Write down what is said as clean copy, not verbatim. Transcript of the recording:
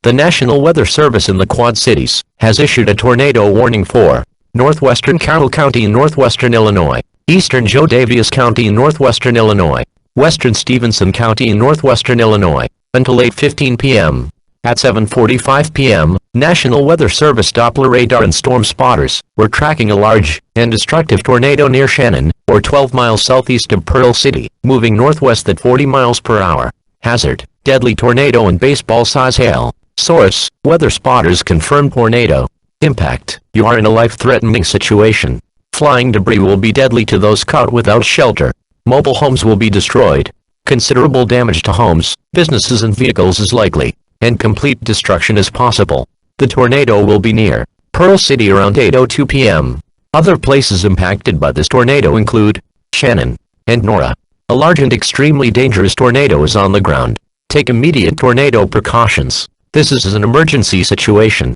The National Weather Service in the Quad Cities has issued a tornado warning for northwestern Carroll County in northwestern Illinois, eastern Joe Daviess County in northwestern Illinois, western Stevenson County in northwestern Illinois, until 8:15 p.m. At 7:45 p.m., National Weather Service Doppler radar and storm spotters were tracking a large and destructive tornado near Shannon, or 12 miles southeast of Pearl City, moving northwest at 40 miles per hour. Hazard: deadly tornado and baseball-size hail. Source: weather spotters confirm tornado. Impact: you are in a life-threatening situation. Flying debris will be deadly to those caught without shelter. Mobile homes will be destroyed. Considerable damage to homes, businesses and vehicles is likely, and complete destruction is possible. The tornado will be near Pearl City around 8:02 p.m. Other places impacted by this tornado include Shannon and Nora. A large and extremely dangerous tornado is on the ground. Take immediate tornado precautions. This is an emergency situation.